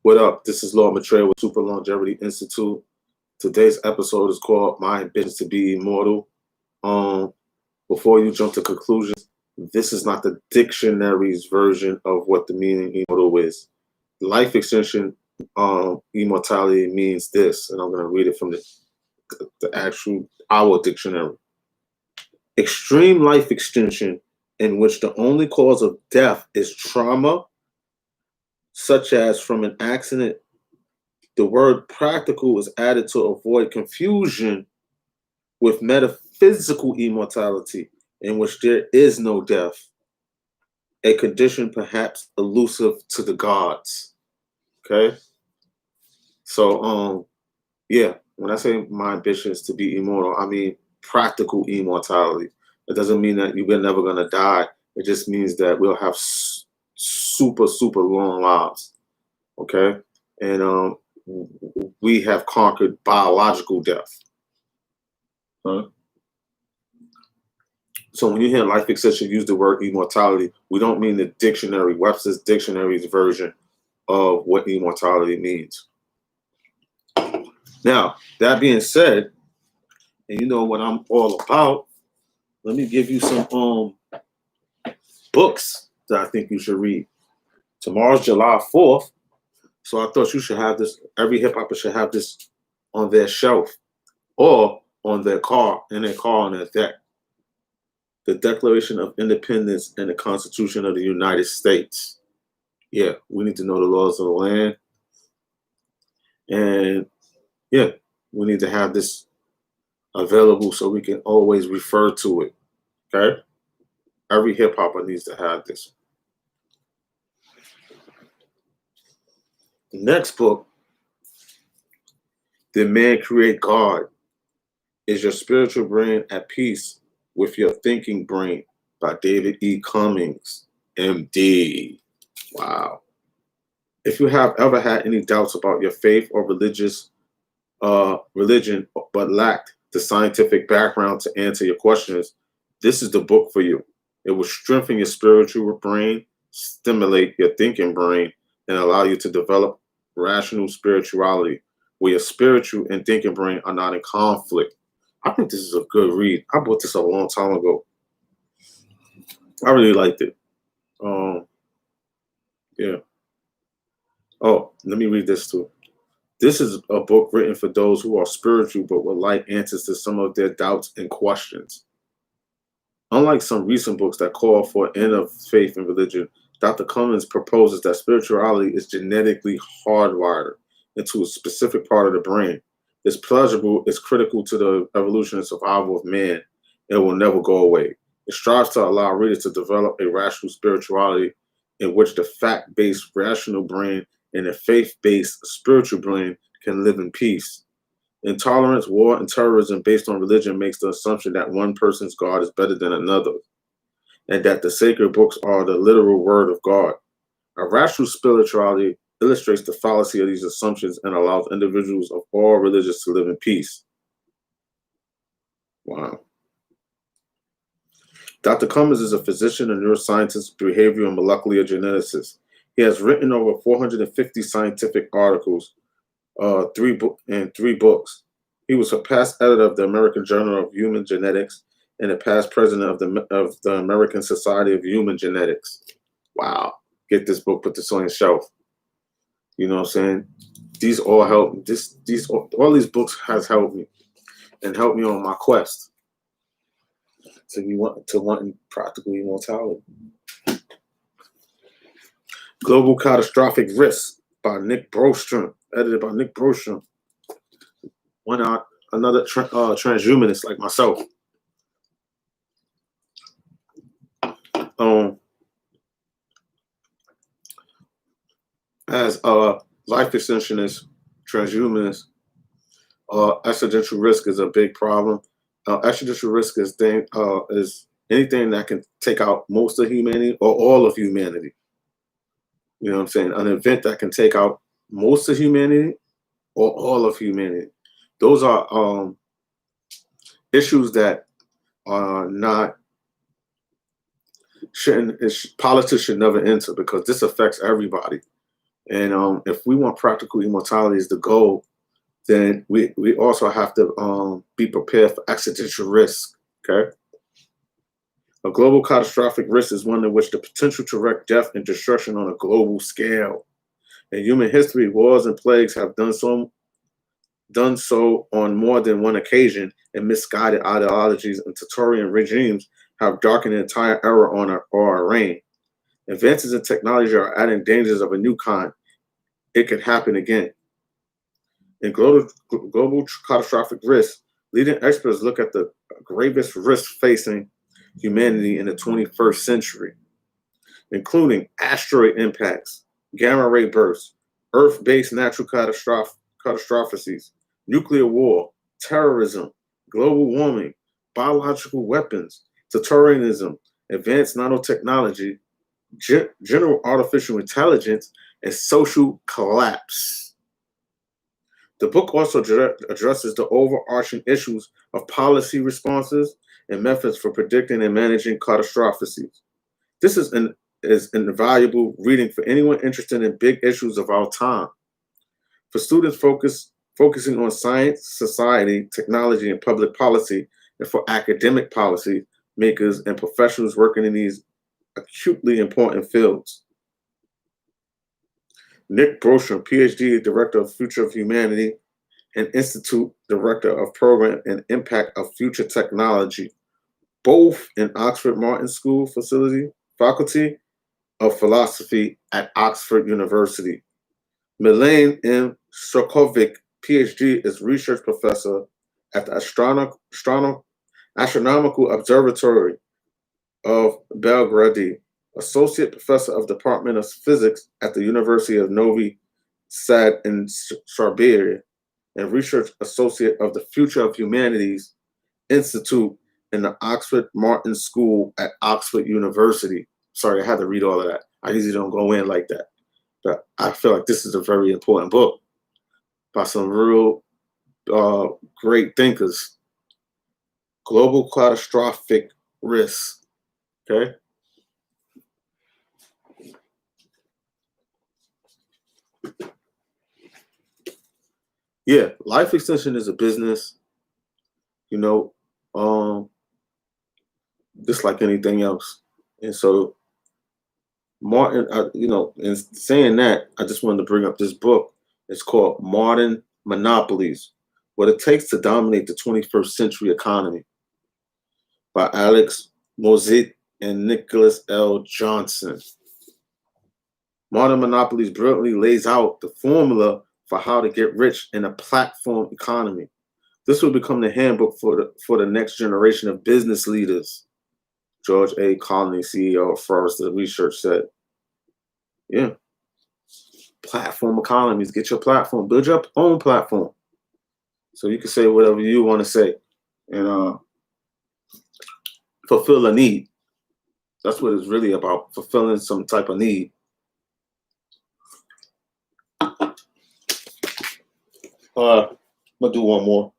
What up? This is Lord Maitreya with Super Longevity Institute. Today's episode is called My Ambitions to Be Immortal. Before you jump to conclusions, this is not the dictionary's version of what the meaning immortal is. Life extension, immortality means this, and I'm going to read it from the actual our dictionary. Extreme life extension in which the only cause of death is trauma, such as from an accident. The word practical is added to avoid confusion with metaphysical immortality, in which there is no death, a condition perhaps elusive to the gods. Okay? So, yeah, when I say my ambition is to be immortal, I mean practical immortality. It doesn't mean that we're never going to die. It just means that we'll have super, super long lives. Okay? And we have conquered biological death. Huh? So when you hear life extension use the word immortality, we don't mean the dictionary, Webster's Dictionary's version of what immortality means. Now, that being said, and you know what I'm all about, let me give you some books that I think you should read. Tomorrow's July 4th, so I thought you should have this, every hip-hopper should have this on their shelf or on their car, on their deck. The Declaration of Independence and the Constitution of the United States. Yeah, we need to know the laws of the land. And yeah, we need to have this available so we can always refer to it. Okay? Every hip hopper needs to have this. The next book, Did Man Create God? Is Your Spiritual Brain at Peace with Your Thinking Brain by David E. Cummings, MD. Wow. If you have ever had any doubts about your faith or religion, but lacked the scientific background to answer your questions, this is the book for you. It will strengthen your spiritual brain, stimulate your thinking brain, and allow you to develop rational spirituality, where your spiritual and thinking brain are not in conflict. I think this is a good read. I bought this a long time ago. I really liked it. Yeah. Oh, let me read this too. This is a book written for those who are spiritual but would like answers to some of their doubts and questions. Unlike some recent books that call for an end of faith and religion, Dr. Cummings proposes that spirituality is genetically hardwired into a specific part of the brain. It's pleasurable, it's critical to the evolution and survival of man, and will never go away. It strives to allow readers to develop a rational spirituality in which the fact-based rational brain and a faith-based spiritual brain can live in peace. Intolerance, war, and terrorism based on religion makes the assumption that one person's God is better than another, and that the sacred books are the literal word of God. A rational spirituality illustrates the fallacy of these assumptions and allows individuals of all religions to live in peace. Wow. Dr. Cummings is a physician, a neuroscientist, behavioral and molecular geneticist. He has written over 450 scientific articles, three books. He was a past editor of the American Journal of Human Genetics and a past president of the American Society of Human Genetics. Wow. Get this book, put this on your shelf. You know what I'm saying? These all help. All these books has helped me and helped me on my quest to wanting practical immortality. Global Catastrophic Risk by Nick Brostrom, edited by Nick Brostrom. Why not another transhumanist like myself? As a life extensionist, transhumanist, existential risk is a big problem. Existential risk is anything that can take out most of humanity or all of humanity. You know what I'm saying? An event that can take out most of humanity or all of humanity. Those are issues that are not politics should never enter, because this affects everybody. And if we want practical immortality as the goal, then we also have to be prepared for existential risk. Okay. A global catastrophic risk is one in which the potential to wreak death and destruction on a global scale. In human history, wars and plagues have done so on more than one occasion, and misguided ideologies and totalitarian regimes have darkened the entire era on our reign. Advances in technology are adding dangers of a new kind. It could happen again. In global catastrophic risk, leading experts look at the gravest risks facing humanity in the 21st century, including asteroid impacts, gamma ray bursts, Earth based natural catastrophes, nuclear war, terrorism, global warming, biological weapons, totalitarianism, advanced nanotechnology, general artificial intelligence, and social collapse. The book also addresses the overarching issues of policy responses and methods for predicting and managing catastrophes. This is invaluable reading for anyone interested in big issues of our time. For students focusing on science, society, technology, and public policy, and for academic policy makers and professionals working in these acutely important fields. Nick Bostrom, PhD, Director of Future of Humanity, and Institute Director of Program and Impact of Future Technology, both in Oxford Martin School Faculty of Philosophy at Oxford University. Milane M. Sokovic, PhD, is Research Professor at the Astronomical Observatory of Belgrade, Associate Professor of Department of Physics at the University of Novi Sad in Serbia, and Research Associate of the Future of Humanities Institute in the Oxford Martin School at Oxford University. Sorry, I had to read all of that. I usually don't go in like that. But I feel like this is a very important book by some real great thinkers. Global catastrophic risk. Okay. Yeah, life extension is a business, you know, just like anything else. And so Martin, in saying that, I just wanted to bring up this book. It's called Modern Monopolies: What It Takes to Dominate the 21st Century Economy by Alex Mozit and Nicholas L. Johnson. Modern Monopolies brilliantly lays out the formula for how to get rich in a platform economy. This will become the handbook for the next generation of business leaders. George A. Conley, CEO of Forrester Research, said, yeah, platform economies, get your platform, build your own platform. So you can say whatever you want to say and fulfill a need. That's what it's really about, fulfilling some type of need. I'm gonna do one more.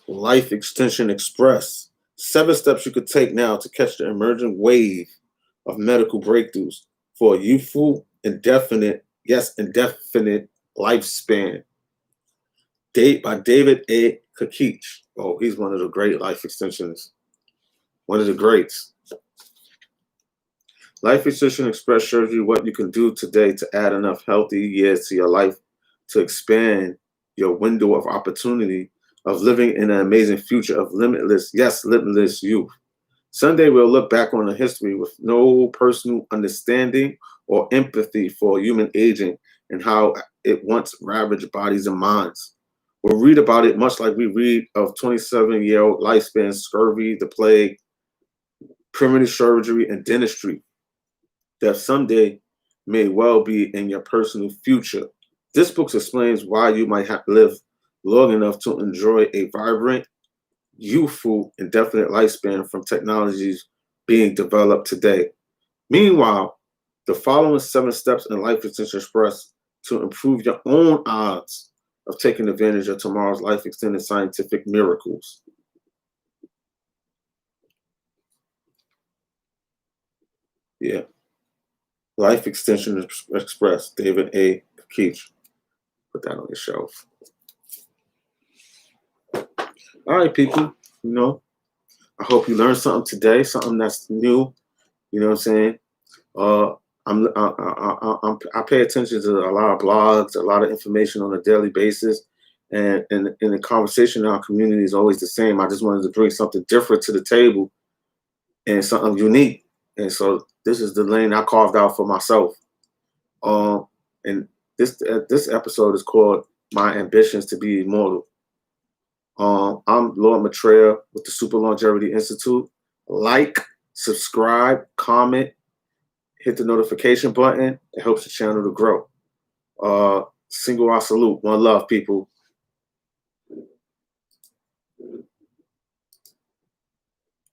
Life Extension Express. 7 steps you could take now to catch the emerging wave of medical breakthroughs for a youthful, indefinite lifespan. By David A. Kakich. Oh, he's one of the great life extensions. One of the greats. Life Extension Express shows you what you can do today to add enough healthy years to your life to expand your window of opportunity of living in an amazing future of limitless youth. Someday we'll look back on the history with no personal understanding or empathy for human aging and how it once ravaged bodies and minds. We'll read about it much like we read of 27-year-old lifespan, scurvy, the plague, primitive surgery, and dentistry that someday may well be in your personal future. This book explains why you might have to live long enough to enjoy a vibrant, youthful, indefinite lifespan from technologies being developed today. Meanwhile, the following 7 steps in Life Extension Express to improve your own odds of taking advantage of tomorrow's life extended scientific miracles. Yeah. Life Extension Express, David A. Keach. Put that on your shelf. All right, people. You know, I hope you learned something today, something that's new. You know what I'm saying? Uh, I pay attention to a lot of blogs, a lot of information on a daily basis, and the conversation in our community is always the same. I just wanted to bring something different to the table and something unique. And so this is the lane I carved out for myself. Um, and this episode is called "My Ambitions to Be Immortal." I'm Lord Maitreya with the Super Longevity Institute. Like, subscribe, comment, hit the notification button. It helps the channel to grow. Single I salute. One love, people.